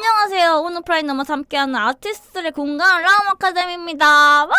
안녕하세요. 오늘프라이너만 함께하는 아티스트들의 공간 라움 아카데미입니다. 와!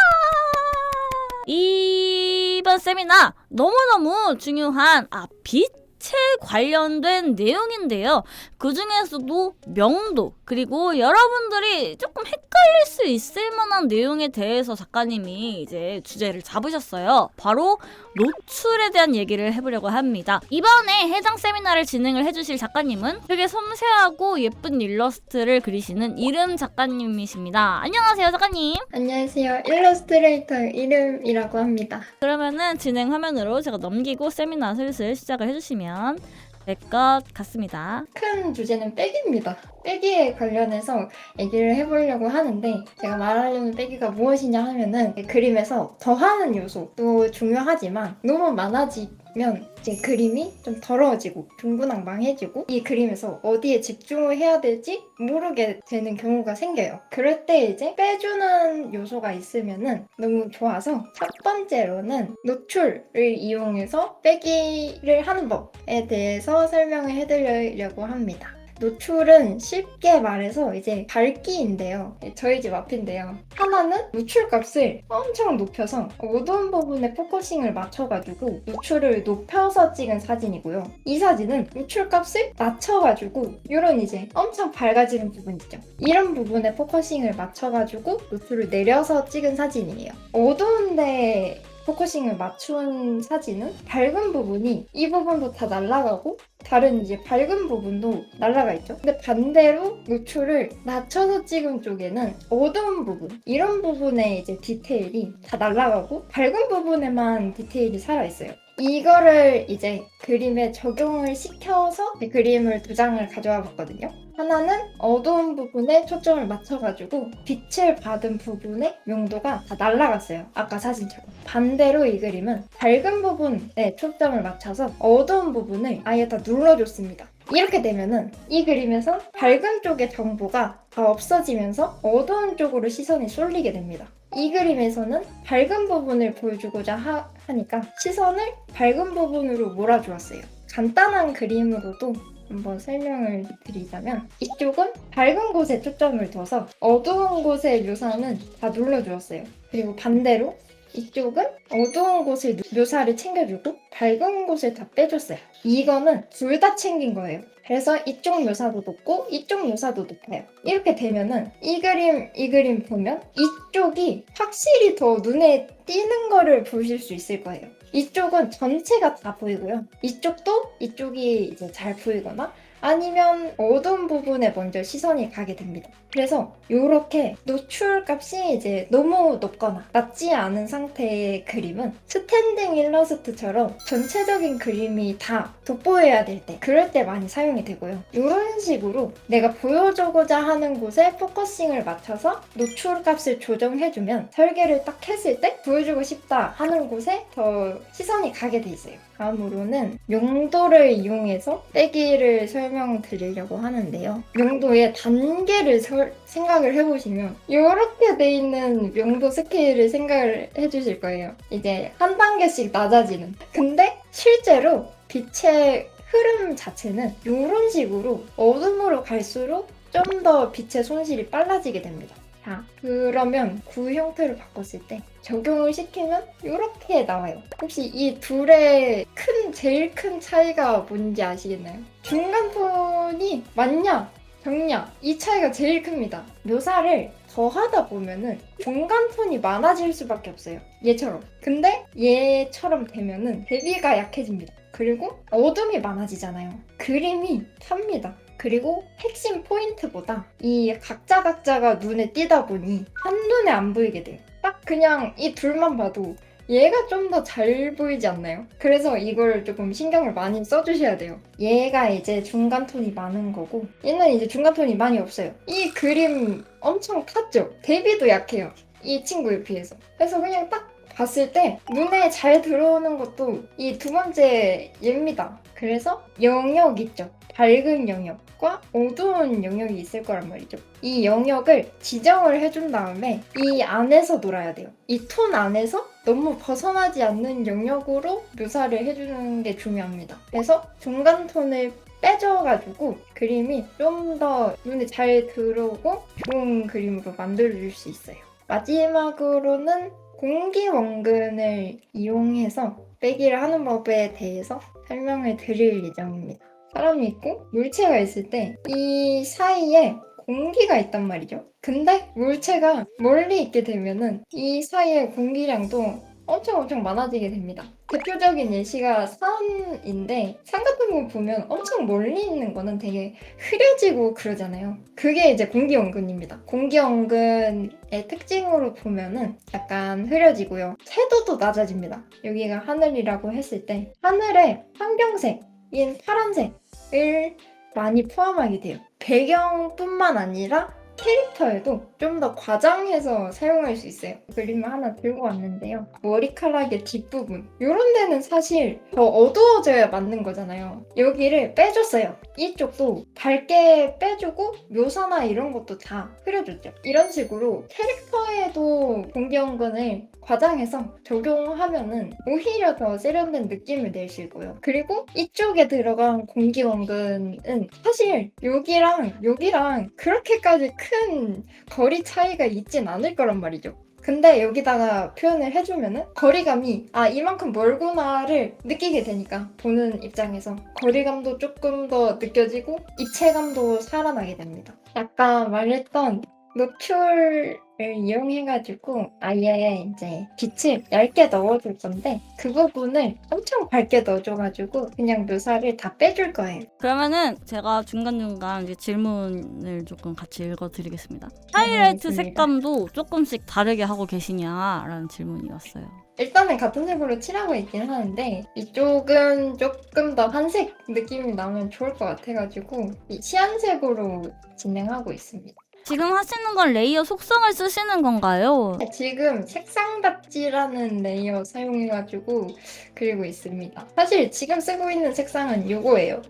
이번 세미나 너무너무 중요한 빛에 관련된 내용인데요. 그 중에서도 명도, 그리고 여러분들이 조금 헷갈릴 수 있을 만한 내용에 대해서 작가님이 이제 주제를 잡으셨어요. 바로 노출에 대한 얘기를 해보려고 합니다. 이번에 해당 세미나를 진행을 해주실 작가님은 되게 섬세하고 예쁜 일러스트를 그리시는 이름 작가님이십니다. 안녕하세요, 작가님. 안녕하세요. 일러스트레이터 이름이라고 합니다. 그러면은 진행 화면으로 제가 넘기고 세미나 슬슬 시작을 해주시면 될 것 같습니다. 큰 주제는 빼기입니다. 빼기에 관련해서 얘기를 해보려고 하는데 제가 말하려는 빼기가 무엇이냐 하면은 그림에서 더하는 요소도 중요하지만 너무 많아지면 이제 그림이 좀 더러워지고 중구난방해지고 이 그림에서 어디에 집중을 해야 될지 모르게 되는 경우가 생겨요. 그럴 때 이제 빼주는 요소가 있으면은 너무 좋아서 첫 번째로는 노출을 이용해서 빼기를 하는 법에 대해서 설명을 해드리려고 합니다. 노출은 쉽게 말해서 이제 밝기인데요. 저희 집 앞인데요. 하나는 노출 값을 엄청 높여서 어두운 부분에 포커싱을 맞춰가지고 노출을 높여서 찍은 사진이고요. 이 사진은 노출 값을 낮춰가지고 이런 이제 엄청 밝아지는 부분 있죠. 이런 부분에 포커싱을 맞춰가지고 노출을 내려서 찍은 사진이에요. 어두운데 포커싱을 맞춘 사진은 밝은 부분이 이 부분도 다 날아가고 다른 이제 밝은 부분도 날아가 있죠. 근데 반대로 노출을 낮춰서 찍은 쪽에는 어두운 부분, 이런 부분에 이제 디테일이 다 날아가고 밝은 부분에만 디테일이 살아있어요. 이거를 이제 그림에 적용을 시켜서 그림을 두 장을 가져와 봤거든요. 하나는 어두운 부분에 초점을 맞춰가지고 빛을 받은 부분의 명도가 다 날아갔어요. 아까 사진처럼. 반대로 이 그림은 밝은 부분에 초점을 맞춰서 어두운 부분을 아예 다 눌러줬습니다. 이렇게 되면은 이 그림에서 밝은 쪽의 정보가 다 없어지면서 어두운 쪽으로 시선이 쏠리게 됩니다. 이 그림에서는 밝은 부분을 보여주고자 하니까 시선을 밝은 부분으로 몰아주었어요. 간단한 그림으로도 한번 설명을 드리자면 이쪽은 밝은 곳에 초점을 둬서 어두운 곳의 묘사는 다 눌러주었어요. 그리고 반대로 이쪽은 어두운 곳의 묘사를 챙겨주고 밝은 곳을 다 빼줬어요. 이거는 둘 다 챙긴 거예요. 그래서 이쪽 묘사도 높고 이쪽 묘사도 높아요. 이렇게 되면은 이 그림 보면 이쪽이 확실히 더 눈에 띄는 거를 보실 수 있을 거예요. 이쪽은 전체가 다 보이고요. 이쪽도 이쪽이 이제 잘 보이거나 아니면 어두운 부분에 먼저 시선이 가게 됩니다. 그래서 이렇게 노출 값이 이제 너무 높거나 낮지 않은 상태의 그림은 스탠딩 일러스트처럼 전체적인 그림이 다 돋보여야 될 때, 그럴 때 많이 사용이 되고요. 이런 식으로 내가 보여주고자 하는 곳에 포커싱을 맞춰서 노출 값을 조정해주면 설계를 딱 했을 때 보여주고 싶다 하는 곳에 더 시선이 가게 돼 있어요. 다음으로는 명도를 이용해서 빼기를 설명드리려고 하는데요. 명도의 단계를 생각을 해보시면 이렇게 돼 있는 명도 스케일을 생각을 해주실 거예요. 이제 한 단계씩 낮아지는. 근데 실제로 빛의 흐름 자체는 이런 식으로 어둠으로 갈수록 좀 더 빛의 손실이 빨라지게 됩니다. 자, 그러면 구 형태를 바꿨을 때 적용을 시키면 이렇게 나와요. 혹시 이 둘의 제일 큰 차이가 뭔지 아시겠나요? 중간 톤이 많냐, 적냐, 이 차이가 제일 큽니다. 묘사를 더 하다 보면은 중간 톤이 많아질 수밖에 없어요. 얘처럼. 근데 얘처럼 되면은 대비가 약해집니다. 그리고 어둠이 많아지잖아요. 그림이 탑니다. 그리고 핵심 포인트보다 이 각자가 눈에 띄다 보니 한눈에 안 보이게 돼요. 딱 그냥 이 둘만 봐도 얘가 좀 더 잘 보이지 않나요? 그래서 이걸 조금 신경을 많이 써주셔야 돼요. 얘가 이제 중간 톤이 많은 거고 얘는 이제 중간 톤이 많이 없어요. 이 그림 엄청 탔죠? 대비도 약해요. 이 친구에 비해서. 그래서 그냥 딱 봤을 때 눈에 잘 들어오는 것도 이 두 번째 얘입니다. 그래서 영역 있죠? 밝은 영역과 어두운 영역이 있을 거란 말이죠. 이 영역을 지정을 해준 다음에 이 안에서 놀아야 돼요. 이 톤 안에서 너무 벗어나지 않는 영역으로 묘사를 해주는 게 중요합니다. 그래서 중간 톤을 빼줘가지고 그림이 좀 더 눈에 잘 들어오고 좋은 그림으로 만들어줄 수 있어요. 마지막으로는 공기 원근을 이용해서 빼기를 하는 법에 대해서 설명을 드릴 예정입니다. 사람이 있고 물체가 있을 때 이 사이에 공기가 있단 말이죠. 근데 물체가 멀리 있게 되면은 이 사이에 공기량도 엄청 많아지게 됩니다. 대표적인 예시가 산인데 산 같은 거 보면 엄청 멀리 있는 거는 되게 흐려지고 그러잖아요. 그게 이제 공기원근입니다. 공기원근의 특징으로 보면은 약간 흐려지고요. 채도도 낮아집니다. 여기가 하늘이라고 했을 때 하늘의 환경색인 파란색을 많이 포함하게 돼요. 배경뿐만 아니라 캐릭터에도 좀 더 과장해서 사용할 수 있어요. 그림을 하나 들고 왔는데요. 머리카락의 뒷부분 이런 데는 사실 더 어두워져야 맞는 거잖아요. 여기를 빼줬어요. 이쪽도 밝게 빼주고 묘사나 이런 것도 다 흐려줬죠. 이런 식으로 캐릭터에도 공기원근을 과장해서 적용하면은 오히려 더 세련된 느낌을 낼 수 있고요. 그리고 이쪽에 들어간 공기원근은 사실 여기랑 그렇게까지 큰 거리 차이가 있진 않을 거란 말이죠. 근데 여기다가 표현을 해주면은 거리감이 이만큼 멀구나를 느끼게 되니까 보는 입장에서 거리감도 조금 더 느껴지고 입체감도 살아나게 됩니다. 아까 말했던 노출을 이용해가지고 아예 이제 빛을 얇게 넣어줄 건데 그 부분을 엄청 밝게 넣어줘가지고 그냥 묘사를 다 빼줄 거예요. 그러면은 제가 중간중간 이제 질문을 조금 같이 읽어드리겠습니다. 하이라이트 알겠습니다. 색감도 조금씩 다르게 하고 계시냐라는 질문이었어요. 일단은 같은 색으로 칠하고 있긴 하는데 이쪽은 조금 더 한색 느낌이 나면 좋을 것 같아가지고 이 시안색으로 진행하고 있습니다. 지금 하시는 건 레이어 속성을 쓰시는 건가요? 지금 색상답지라는 레이어 사용해가지고 그리고 있습니다. 사실 지금 쓰고 있는 색상은 이거예요.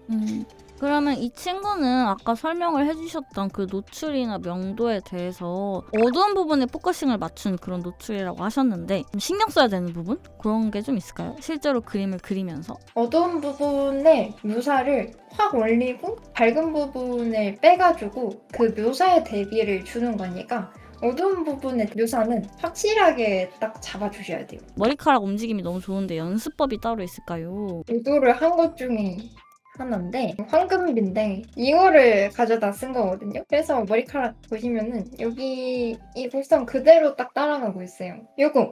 그러면 이 친구는 아까 설명을 해주셨던 그 노출이나 명도에 대해서 어두운 부분에 포커싱을 맞춘 그런 노출이라고 하셨는데 좀 신경 써야 되는 부분? 그런 게 좀 있을까요? 실제로 그림을 그리면서? 어두운 부분에 묘사를 확 올리고 밝은 부분을 빼가지고 그 묘사의 대비를 주는 거니까 어두운 부분의 묘사는 확실하게 딱 잡아주셔야 돼요. 머리카락 움직임이 너무 좋은데 연습법이 따로 있을까요? 의도를 한 것 중에 하나인데 황금비인데 이거를 가져다 쓴 거거든요. 그래서 머리카락 보시면은 여기 이 곡선 그대로 딱 따라가고 있어요.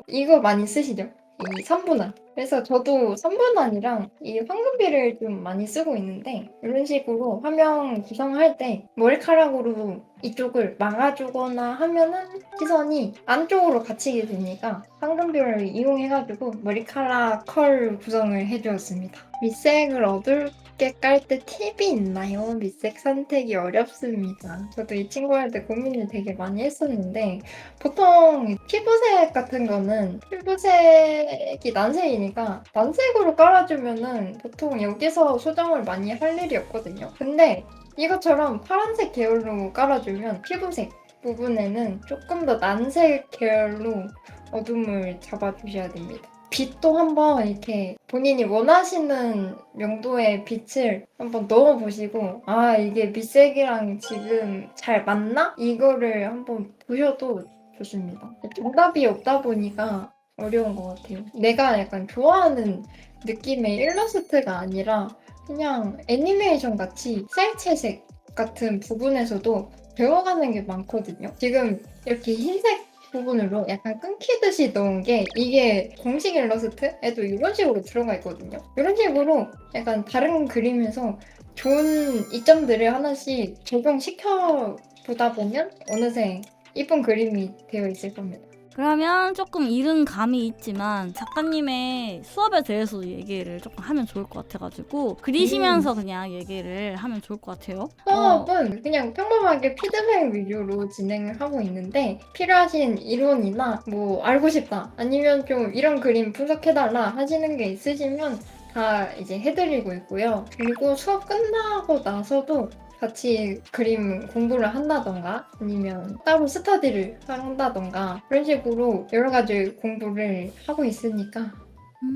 이거 많이 쓰시죠? 이 선분한. 그래서 저도 선분한이랑 이 황금비를 좀 많이 쓰고 있는데 이런 식으로 화면 구성할 때 머리카락으로 이쪽을 막아주거나 하면은 시선이 안쪽으로 갇히게 되니까 황금비를 이용해가지고 머리카락 컬 구성을 해주었습니다. 밑색을 어둡게 깔 때 팁이 있나요? 밑색 선택이 어렵습니다. 저도 이 친구한테 고민을 되게 많이 했었는데 보통 피부색 같은 거는 피부색이 난색이니까 난색으로 깔아주면은 보통 여기서 소정을 많이 할 일이 없거든요. 근데 이것처럼 파란색 계열로 깔아주면 피부색 부분에는 조금 더 난색 계열로 어둠을 잡아주셔야 됩니다. 빛도 한번 이렇게 본인이 원하시는 명도의 빛을 한번 넣어보시고 이게 밑색이랑 지금 잘 맞나? 이거를 한번 보셔도 좋습니다. 정답이 없다 보니까 어려운 것 같아요. 내가 약간 좋아하는 느낌의 일러스트가 아니라 그냥 애니메이션 같이 셀체색 같은 부분에서도 배워가는 게 많거든요. 지금 이렇게 흰색 부분으로 약간 끊기듯이 넣은 게 이게 공식 일러스트에도 이런 식으로 들어가 있거든요. 이런 식으로 약간 다른 그림에서 좋은 이점들을 하나씩 적용시켜 보다 보면 어느새 이쁜 그림이 되어 있을 겁니다. 그러면 조금 잃은 감이 있지만 작가님의 수업에 대해서도 얘기를 조금 하면 좋을 것 같아가지고 그리시면서 그냥 얘기를 하면 좋을 것 같아요. 수업은 그냥 평범하게 피드백 위주로 진행을 하고 있는데 필요하신 이론이나 뭐 알고 싶다 아니면 좀 이런 그림 분석해달라 하시는 게 있으시면 다 이제 해드리고 있고요. 그리고 수업 끝나고 나서도 같이 그림 공부를 한다던가 아니면 따로 스터디를 한다던가 그런 식으로 여러 가지 공부를 하고 있으니까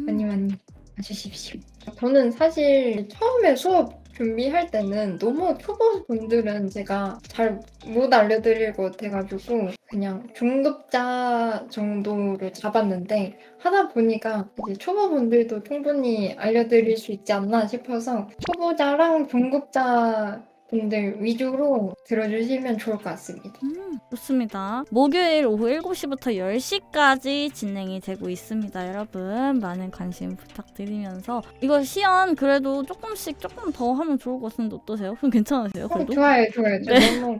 많이 와주십시오. 저는 사실 처음에 수업 준비할 때는 너무 초보분들은 제가 잘 못 알려드릴 것 같아가지고 그냥 중급자 정도로 잡았는데 하다 보니까 이제 초보분들도 충분히 알려드릴 수 있지 않나 싶어서 초보자랑 중급자 분들 위주로 들어주시면 좋을 것 같습니다. 좋습니다. 목요일 오후 7시부터 10시까지 진행이 되고 있습니다. 여러분 많은 관심 부탁드리면서 이거 시연 그래도 조금씩 조금 더 하면 좋을 것 같은데 어떠세요? 그럼 괜찮으세요? 그래도? 좋아요. 저 네. 너무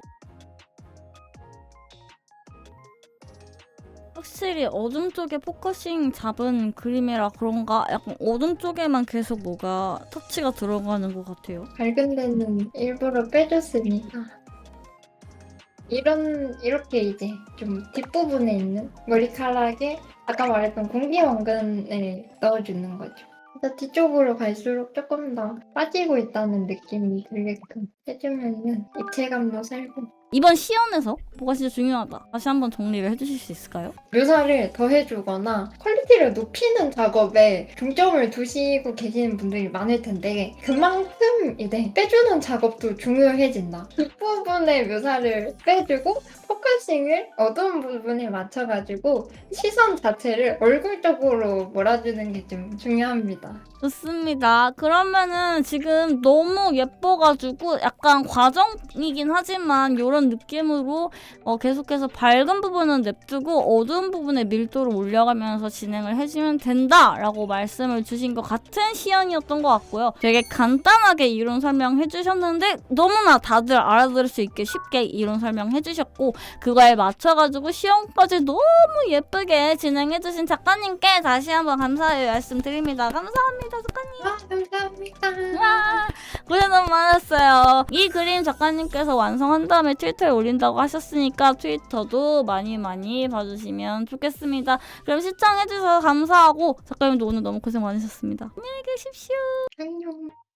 확실히 어둠 쪽에 포커싱 잡은 그림이라 그런가 약간 어둠 쪽에만 계속 뭐가 터치가 들어가는 것 같아요. 밝은 데는 일부러 빼줬습니다. 이렇게 이제 좀 뒷부분에 있는 머리카락에 아까 말했던 공기왕근을 넣어주는 거죠. 그래서 뒤쪽으로 갈수록 조금 더 빠지고 있다는 느낌이 들게끔 해주면은 입체감도 살고 이번 시연에서 뭐가 진짜 중요하다. 다시 한번 정리를 해주실 수 있을까요? 묘사를 더해주거나 퀄리티를 높이는 작업에 중점을 두시고 계시는 분들이 많을 텐데 그만큼 이제 빼주는 작업도 중요해진다. 뒷부분의 묘사를 빼주고 포커싱을 어두운 부분에 맞춰가지고 시선 자체를 얼굴 쪽으로 몰아주는 게 좀 중요합니다. 좋습니다. 그러면은 지금 너무 예뻐가지고 약간 과정이긴 하지만 이런 느낌으로 계속해서 밝은 부분은 냅두고 어두운 부분에 밀도를 올려가면서 진행을 해주면 된다라고 말씀을 주신 것 같은 시연이었던 것 같고요. 되게 간단하게 이론 설명해 주셨는데 너무나 다들 알아들을 수 있게 쉽게 이론 설명해 주셨고 그거에 맞춰가지고 시연까지 너무 예쁘게 진행해 주신 작가님께 다시 한번 감사의 말씀드립니다. 감사합니다. 작가님. 감사합니다. 와, 고생 너무 많았어요. 이 그림 작가님께서 완성한 다음에 트위터에 올린다고 하셨으니까 트위터도 많이 봐주시면 좋겠습니다. 그럼 시청해주셔서 감사하고 작가님도 오늘 너무 고생 많으셨습니다. 안녕히 계십시오. 안녕.